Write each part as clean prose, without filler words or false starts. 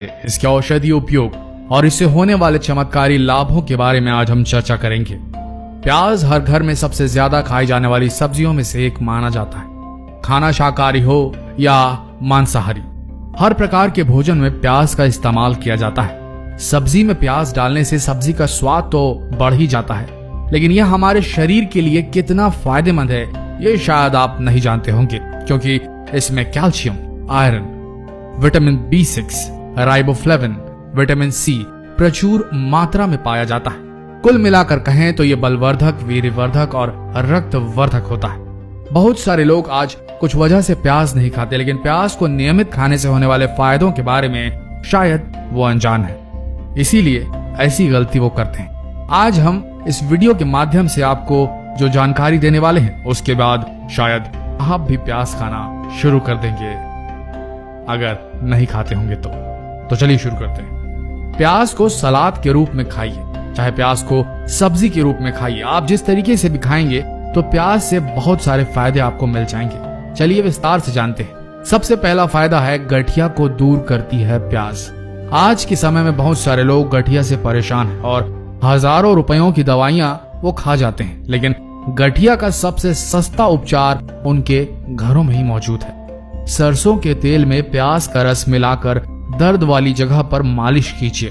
इसके औषधीय उपयोग और इससे होने वाले चमत्कारी लाभों के बारे में आज हम चर्चा करेंगे। प्याज हर घर में सबसे ज्यादा खाई जाने वाली सब्जियों में से एक माना जाता है। खाना शाकाहारी हो या मांसाहारी, हर प्रकार के भोजन में प्याज का इस्तेमाल किया जाता है। सब्जी में प्याज डालने से सब्जी का स्वाद तो बढ़ ही जाता है, लेकिन यह हमारे शरीर के लिए कितना फायदेमंद है ये शायद आप नहीं जानते होंगे, क्योंकि इसमें calcium, iron, vitamin B6, riboflavin, vitamin C प्रचुर मात्रा में पाया जाता है। कुल मिलाकर कहें तो ये बलवर्धक, वीर्यवर्धक और रक्तवर्धक होता है। बहुत सारे लोग आज कुछ वजह से प्याज नहीं खाते, लेकिन प्याज को नियमित खाने से होने वाले फायदों के बारे में शायद वो अनजान है, इसीलिए ऐसी गलती वो करते हैं। आज हम इस वीडियो के माध्यम से आपको जो जानकारी देने वाले हैं, उसके बाद शायद आप भी प्याज खाना शुरू कर देंगे अगर नहीं खाते होंगे तो चलिए शुरू करते हैं। प्याज को सलाद के रूप में खाइए, चाहे प्याज को सब्जी के रूप में खाइए। आप जिस तरीके से भी खाएंगे तो प्याज से बहुत सारे फायदे आपको मिल जाएंगे। चलिए विस्तार से जानते हैं। सबसे पहला फायदा है, गठिया को दूर करती है प्याज। आज के समय में बहुत सारे लोग गठिया से परेशान हैं और हजारों रुपयों की दवाइयां वो खा जाते हैं, लेकिन गठिया का सबसे सस्ता उपचार उनके घरों में ही मौजूद है। सरसों के तेल में प्याज का रस मिलाकर दर्द वाली जगह पर मालिश कीजिए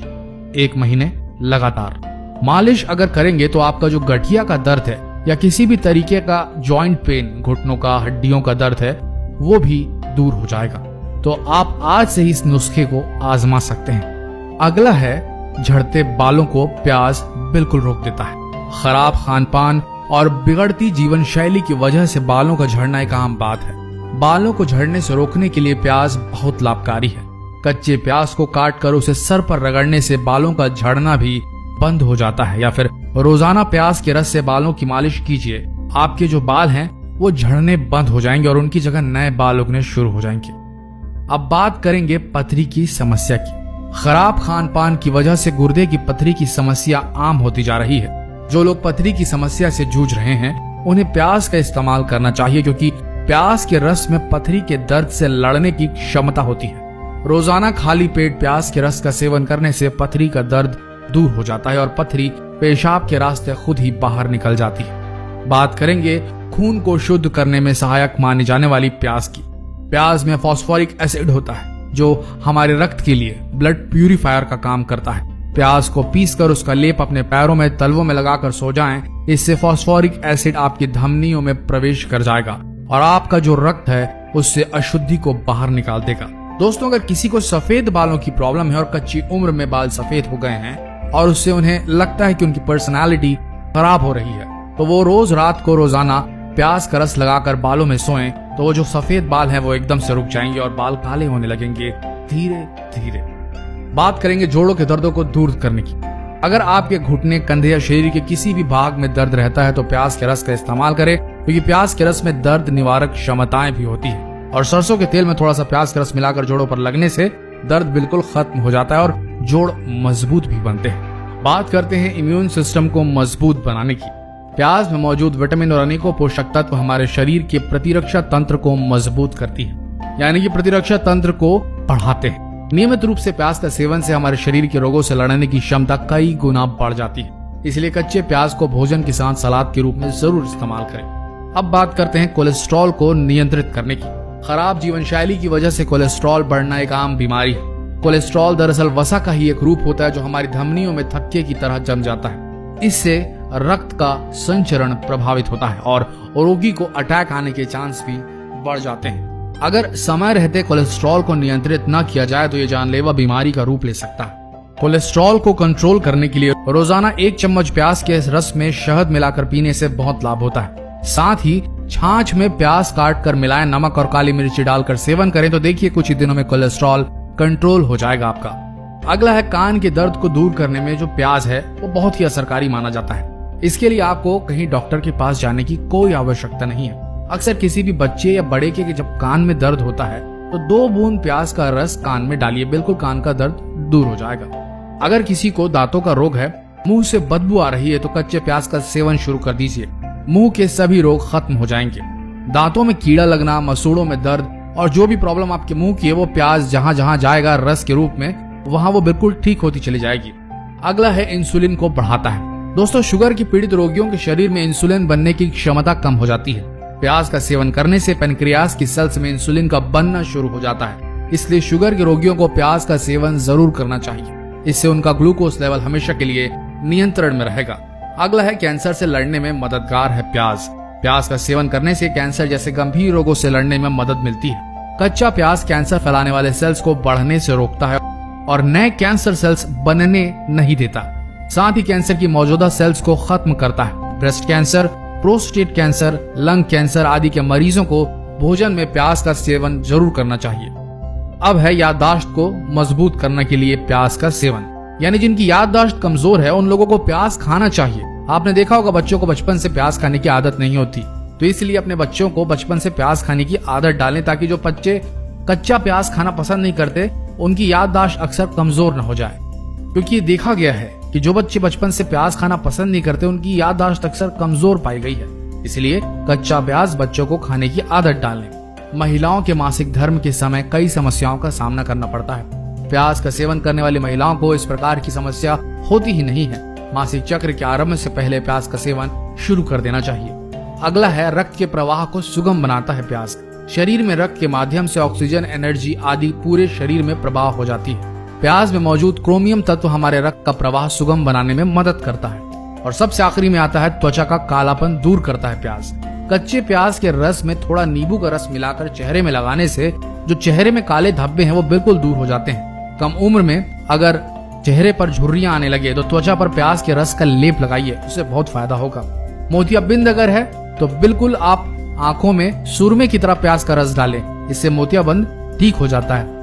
1 महीने लगातार। मालिश अगर करेंगे तो आपका जो गठिया का दर्द है या किसी भी तरीके का जॉइंट पेन, घुटनों का, हड्डियों का दर्द है, वो भी दूर हो जाएगा। तो आप आज से ही इस नुस्खे को आजमा सकते हैं। अगला है, झड़ते बालों को प्याज बिल्कुल रोक देता है। खराब खानपान और बिगड़ती जीवन शैली की वजह से बालों का झड़ना एक आम बात है। बालों को झड़ने से रोकने के लिए प्याज बहुत लाभकारी है। कच्चे प्याज को काटकर उसे सर पर रगड़ने से बालों का झड़ना भी बंद हो जाता है, या फिर रोजाना प्याज के रस से बालों की मालिश कीजिए। आपके जो बाल हैं वो झड़ने बंद हो जाएंगे और उनकी जगह नए बाल उगने शुरू हो जाएंगे। अब बात करेंगे पथरी की समस्या की। खराब खान पान की वजह से गुर्दे की पथरी की समस्या आम होती जा रही है। जो लोग पथरी की समस्या से जूझ रहे हैं उन्हें प्याज का इस्तेमाल करना चाहिए, क्योंकि प्याज के रस में पथरी के दर्द से लड़ने की क्षमता होती है। रोजाना खाली पेट प्याज के रस का सेवन करने से पथरी का दर्द दूर हो जाता है और पथरी पेशाब के रास्ते खुद ही बाहर निकल जाती है। बात करेंगे खून को शुद्ध करने में सहायक मानी जाने वाली प्याज की। प्याज में फास्फोरिक एसिड होता है जो हमारे रक्त के लिए ब्लड प्यूरिफायर का काम करता है। प्याज को पीसकर उसका लेप अपने पैरों में, तलवों में लगाकर सो जाएं। इससे फास्फोरिक एसिड आपकी धमनियों में प्रवेश कर जाएगा और आपका जो रक्त है उससे अशुद्धि को बाहर निकाल देगा। दोस्तों, अगर किसी को सफेद बालों की प्रॉब्लम है और कच्ची उम्र में बाल सफेद हो गए हैं और उससे उन्हें लगता है कि उनकी पर्सनालिटी खराब हो रही है, तो वो रोज रात को रोजाना प्याज का रस लगाकर बालों में सोएं, तो वो जो सफेद बाल हैं वो एकदम से रुक जाएंगे और बाल काले होने लगेंगे धीरे धीरे। बात करेंगे जोड़ों के दर्दों को दूर करने की। अगर आपके घुटने, कंधे या शरीर के किसी भी भाग में दर्द रहता है तो प्याज के रस का इस्तेमाल करें, क्योंकि प्याज के रस में दर्द निवारक क्षमताएं भी होती है। और सरसों के तेल में थोड़ा सा प्याज का रस मिलाकर जोड़ों पर लगने से दर्द बिल्कुल खत्म हो जाता है और जोड़ मजबूत भी बनते हैं। बात करते हैं इम्यून सिस्टम को मजबूत बनाने की। प्याज में मौजूद विटामिन और अनेकों पोषक तत्व हमारे शरीर के प्रतिरक्षा तंत्र को मजबूत करती है, यानी कि प्रतिरक्षा तंत्र को बढ़ाते हैं। नियमित रूप से प्याज का सेवन से हमारे शरीर के रोगों से लड़ने की क्षमता कई गुना बढ़ जाती है। इसलिए कच्चे प्याज को भोजन के साथ सलाद के रूप में जरूर इस्तेमाल करें। अब बात करते हैं कोलेस्ट्रॉल को नियंत्रित करने की। खराब जीवन शैली की वजह से कोलेस्ट्रॉल बढ़ना एक आम बीमारी है। कोलेस्ट्रॉल दरअसल वसा का ही एक रूप होता है जो हमारी धमनियों में थक्के की तरह जम जाता है। इससे रक्त का संचरण प्रभावित होता है और रोगी को अटैक आने के चांस भी बढ़ जाते हैं। अगर समय रहते कोलेस्ट्रॉल को नियंत्रित न किया जाए तो ये जानलेवा बीमारी का रूप ले सकता है। कोलेस्ट्रॉल को कंट्रोल करने के लिए रोजाना 1 चम्मच प्याज के रस में शहद मिलाकर पीने से बहुत लाभ होता है। साथ ही छाछ में प्याज काट कर मिलाएं, नमक और काली मिर्ची डालकर सेवन करें तो देखिए कुछ ही दिनों में कोलेस्ट्रॉल कंट्रोल हो जाएगा आपका। अगला है, कान के दर्द को दूर करने में जो प्याज है वो बहुत ही असरकारी माना जाता है। इसके लिए आपको कहीं डॉक्टर के पास जाने की कोई आवश्यकता नहीं है। अक्सर किसी भी बच्चे या बड़े के जब कान में दर्द होता है तो 2 बूंद प्याज का रस कान में डालिए, बिल्कुल कान का दर्द दूर हो जाएगा। अगर किसी को दांतों का रोग है, मुंह से बदबू आ रही है तो कच्चे प्याज का सेवन शुरू कर दीजिए। मुंह के सभी रोग खत्म हो जाएंगे। दांतों में कीड़ा लगना, मसूड़ों में दर्द और जो भी प्रॉब्लम आपके मुंह की है वो प्याज जहां जहां जाएगा रस के रूप में वहां वो बिल्कुल ठीक होती चली जाएगी। अगला है इंसुलिन को बढ़ाता है। दोस्तों, शुगर की पीड़ित रोगियों के शरीर में इंसुलिन बनने की क्षमता कम हो जाती है। प्याज का सेवन करने से पेनक्रियास की सेल्स में इंसुलिन का बनना शुरू हो जाता है, इसलिए शुगर के रोगियों को प्याज का सेवन जरूर करना चाहिए। इससे उनका ग्लूकोज लेवल हमेशा के लिए नियंत्रण में रहेगा। अगला है कैंसर से लड़ने में मददगार है प्याज। प्याज का सेवन करने से कैंसर जैसे गंभीर रोगों से लड़ने में मदद मिलती है। कच्चा प्याज कैंसर फैलाने वाले सेल्स को बढ़ने से रोकता है और नए कैंसर सेल्स बनने नहीं देता। साथ ही कैंसर की मौजूदा सेल्स को खत्म करता है। Breast cancer, prostate cancer, lung cancer आदि के मरीजों को भोजन में प्याज का सेवन जरूर करना चाहिए। अब है याददाश्त को मजबूत करने के लिए प्याज का सेवन, यानी जिनकी याददाश्त कमजोर है उन लोगों को प्याज खाना चाहिए। आपने देखा होगा बच्चों को बचपन से प्याज खाने की आदत नहीं होती, तो इसलिए अपने बच्चों को बचपन से प्याज खाने की आदत डालें ताकि जो बच्चे कच्चा प्याज खाना पसंद नहीं करते उनकी याददाश्त अक्सर कमजोर न हो जाए। क्योंकि ये देखा गया है कि जो बच्चे बचपन से प्याज खाना पसंद नहीं करते उनकी याददाश्त अक्सर कमजोर पाई गई है। इसलिए कच्चा प्याज बच्चों को खाने की आदत डालें। महिलाओं के मासिक धर्म के समय कई समस्याओं का सामना करना पड़ता है। प्याज का सेवन करने वाली महिलाओं को इस प्रकार की समस्या होती ही नहीं है। मासिक चक्र के आरंभ से पहले प्याज का सेवन शुरू कर देना चाहिए। अगला है रक्त के प्रवाह को सुगम बनाता है प्याज। शरीर में रक्त के माध्यम से ऑक्सीजन, एनर्जी आदि पूरे शरीर में प्रवाह हो जाती है। प्याज में मौजूद क्रोमियम तत्व हमारे रक्त का प्रवाह सुगम बनाने में मदद करता है। और सबसे आखिरी में आता है त्वचा का कालापन दूर करता है प्याज। कच्चे प्याज के रस में थोड़ा नींबू का रस मिलाकर चेहरे में लगाने से जो चेहरे में काले धब्बे हैं वो बिल्कुल दूर हो जाते हैं। कम उम्र में अगर चेहरे पर झुर्रियां आने लगे तो त्वचा पर प्याज के रस का लेप लगाइए, उससे बहुत फायदा होगा। मोतियाबिंद अगर है तो बिल्कुल आप आंखों में सुरमे की तरह प्याज का रस डालें, इससे मोतियाबिंद ठीक हो जाता है।